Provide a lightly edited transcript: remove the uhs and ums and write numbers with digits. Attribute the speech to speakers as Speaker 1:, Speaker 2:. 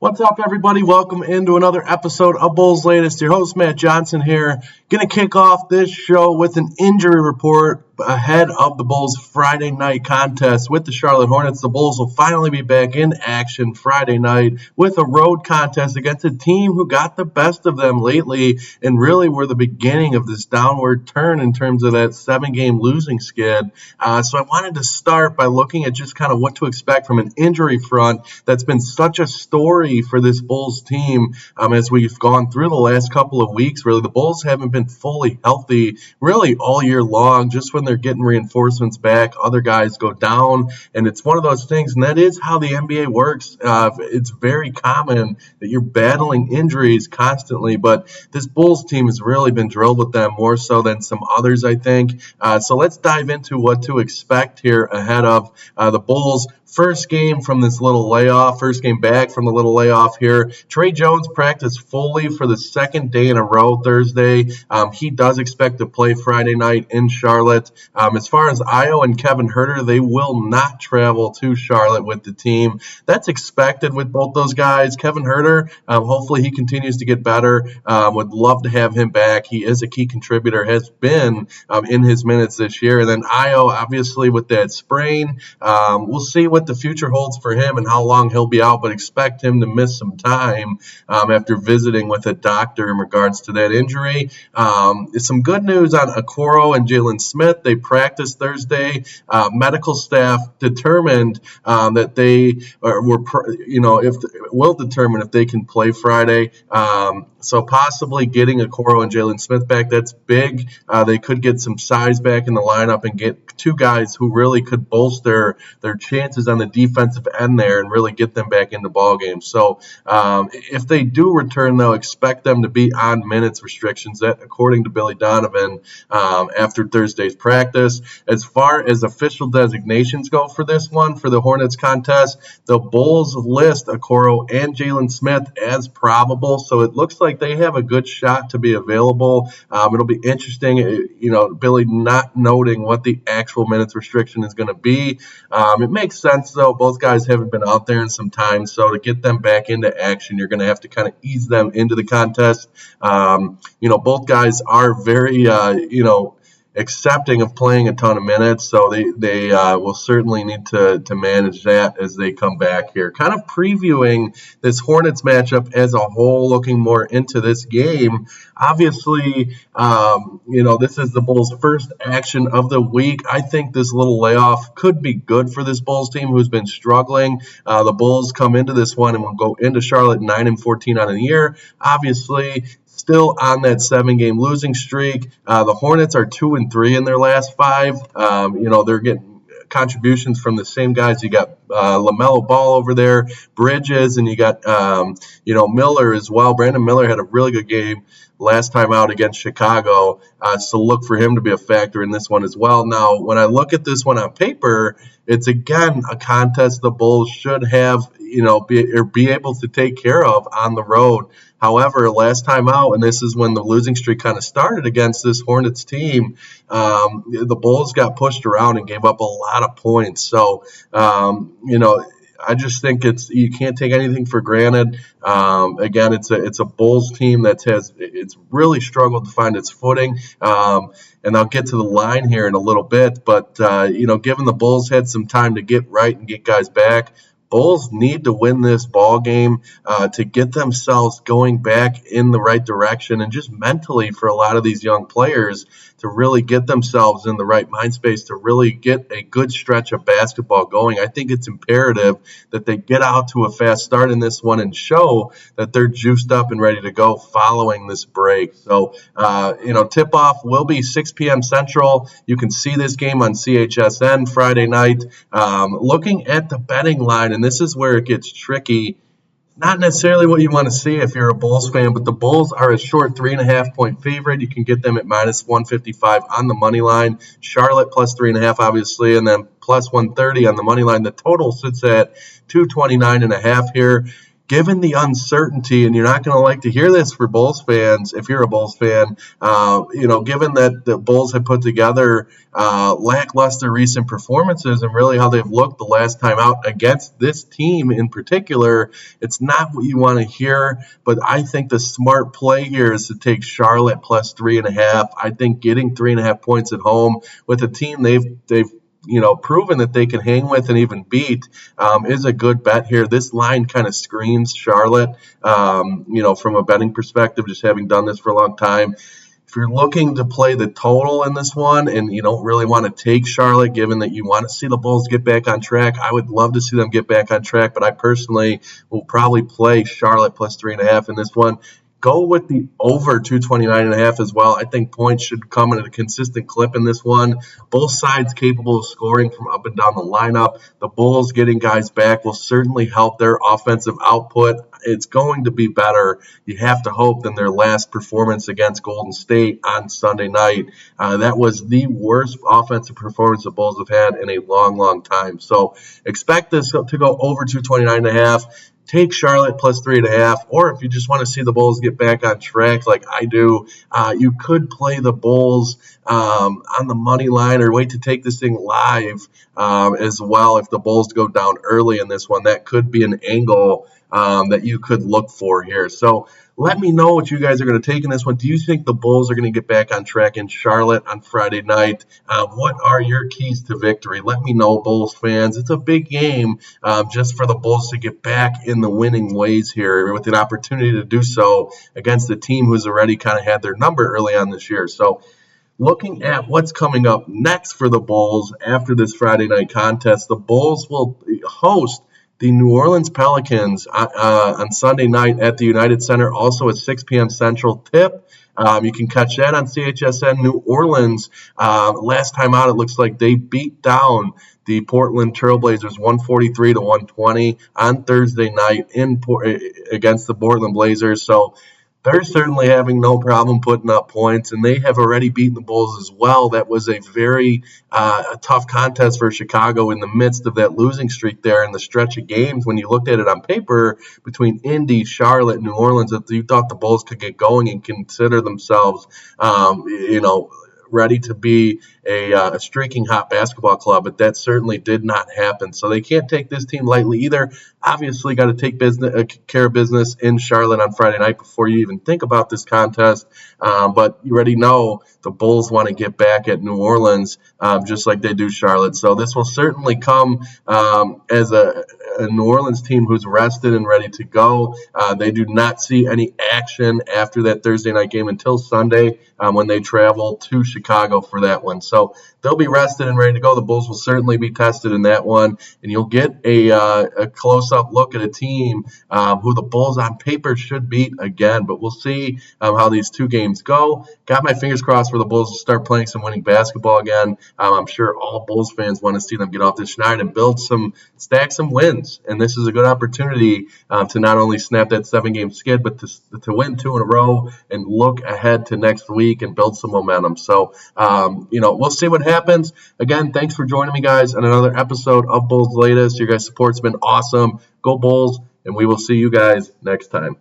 Speaker 1: What's up, everybody? Welcome into another episode of Bulls Latest. Your host, Matt Johnson here. Going to kick off this show with an injury report ahead of the Bulls' Friday night contest with the Charlotte Hornets. The Bulls will finally be back in action Friday night with a road contest against a team who got the best of them lately and really were the beginning of this downward turn in terms of that 7-game losing skid. So I wanted to start by looking at just kind of what to expect from an injury front that's been such a story for this Bulls team as we've gone through the last couple of weeks. Really, the Bulls haven't been fully healthy really all year long. Just when they're getting reinforcements back, other guys go down, and it's one of those things, and that is how the NBA works. It's very common that you're battling injuries constantly, but this Bulls team has really been drilled with them more so than some others, I think. So let's dive into what to expect here ahead of the Bulls' first game from this little layoff, first game back from the little layoff here. Trey Jones practiced fully for the second day in a row Thursday. He does expect to play Friday night in Charlotte. As far as Io and Kevin Huerter, they will not travel to Charlotte with the team. That's expected with both those guys. Kevin Huerter, hopefully he continues to get better. Would love to have him back. He is a key contributor, has been in his minutes this year. And then Io, obviously with that sprain, we'll see what the future holds for him and how long he'll be out, but expect him to miss some time after visiting with a doctor in regards to that injury. Some good news on Okoro and Jalen Smith. They practiced Thursday. Medical staff determined that they will determine if they can play Friday. So possibly getting Okoro and Jalen Smith back, that's big. They could get some size back in the lineup and get two guys who really could bolster their chances on the defensive end there and really get them back into ball games. So if they do return, though, expect them to be on minutes restrictions, that according to Billy Donovan after Thursday's practice. As far as official designations go for this one, for the Hornets contest, the Bulls list Okoro and Jalen Smith as probable, so it looks like they have a good shot to be available. It'll be interesting, Billy not noting what the actual minutes restriction is going to be. It makes sense, though. Both guys haven't been out there in some time, so to get them back into action, you're going to have to kind of ease them into the contest. Both guys are very, accepting of playing a ton of minutes, so they will certainly need to manage that as they come back here. Kind of previewing this Hornets matchup as a whole, looking more into this game. Obviously, this is the Bulls' first action of the week. I think this little layoff could be good for this Bulls team who's been struggling. The Bulls come into this one and will go into Charlotte 9-14 on the year. Obviously, still on that 7-game losing streak. The Hornets are 2-3 in their last 5. They're getting contributions from the same guys. You got LaMelo Ball over there, Bridges, and you got Miller as well. Brandon Miller had a really good game last time out against Chicago, so look for him to be a factor in this one as well. Now, when I look at this one on paper, it's again a contest the Bulls should have, be able to take care of on the road. However, last time out, and this is when the losing streak kind of started against this Hornets team, the Bulls got pushed around and gave up a lot of points. So, I just think you can't take anything for granted. Again, it's a Bulls team it's really struggled to find its footing. And I'll get to the line here in a little bit, but given the Bulls had some time to get right and get guys back, Bulls need to win this ball game to get themselves going back in the right direction, and just mentally for a lot of these young players to really get themselves in the right mind space to really get a good stretch of basketball going. I think it's imperative that they get out to a fast start in this one and show that they're juiced up and ready to go following this break. So, tip-off will be 6 p.m. Central. You can see this game on CHSN Friday night. Looking at the betting line, and this is where it gets tricky, not necessarily what you want to see if you're a Bulls fan, but the Bulls are a short 3.5-point favorite. You can get them at -155 on the money line. Charlotte plus 3.5, obviously, and then plus 130 on the money line. The total sits at 229.5 here. given the uncertainty, and you're not going to like to hear this for Bulls fans if you're a Bulls fan, given that the Bulls have put together lackluster recent performances and really how they've looked the last time out against this team in particular, it's not what you want to hear. But I think the smart play here is to take Charlotte plus 3.5. I think getting 3.5 points at home with a team they've proven that they can hang with and even beat is a good bet here. This line kind of screams Charlotte, from a betting perspective, just having done this for a long time. If you're looking to play the total in this one and you don't really want to take Charlotte, given that you want to see the Bulls get back on track, I would love to see them get back on track, but I personally will probably play Charlotte plus 3.5 in this one. Go with the over 229.5 as well. I think points should come at a consistent clip in this one. Both sides capable of scoring from up and down the lineup. The Bulls getting guys back will certainly help their offensive output. It's going to be better, you have to hope, than their last performance against Golden State on Sunday night. That was the worst offensive performance the Bulls have had in a long, long time. So expect this to go over 229.5. Take Charlotte plus 3.5, or if you just want to see the Bulls get back on track like I do, you could play the Bulls on the money line or wait to take this thing live as well. If the Bulls go down early in this one, that could be an angle that you could look for here. So let me know what you guys are going to take in this one. Do you think the Bulls are going to get back on track in Charlotte on Friday night? What are your keys to victory? Let me know, Bulls fans. It's a big game just for the Bulls to get back in the winning ways here with an opportunity to do so against a team who's already kind of had their number early on this year. So looking at what's coming up next for the Bulls after this Friday night contest, the Bulls will host the New Orleans Pelicans on Sunday night at the United Center, also at 6 p.m. Central tip. You can catch that on CHSN. New Orleans, last time out, it looks like they beat down the Portland Trailblazers 143 to 120 on Thursday night against the Portland Blazers. So they're certainly having no problem putting up points, and they have already beaten the Bulls as well. That was a very tough contest for Chicago in the midst of that losing streak there in the stretch of games. When you looked at it on paper between Indy, Charlotte, New Orleans, that you thought the Bulls could get going and consider themselves, ready to be a streaking hot basketball club, but that certainly did not happen. So they can't take this team lightly either. Obviously, got to take care of business in Charlotte on Friday night before you even think about this contest. But you already know the Bulls want to get back at New Orleans just like they do Charlotte. So this will certainly come as a New Orleans team who's rested and ready to go. They do not see any action after that Thursday night game until Sunday when they travel to Chicago for that one. So they'll be rested and ready to go. The Bulls will certainly be tested in that one, and you'll get a close-up look at a team who the Bulls on paper should beat again. But we'll see how these two games go. Got my fingers crossed for the Bulls to start playing some winning basketball again. I'm sure all Bulls fans want to see them get off this schneid and stack some wins. And this is a good opportunity to not only snap that 7-game skid, but to win 2 in a row and look ahead to next week and build some momentum. So, we'll see what happens. Again, thanks for joining me, guys, on another episode of Bulls Latest. Your guys' support's been awesome. Go Bulls, and we will see you guys next time.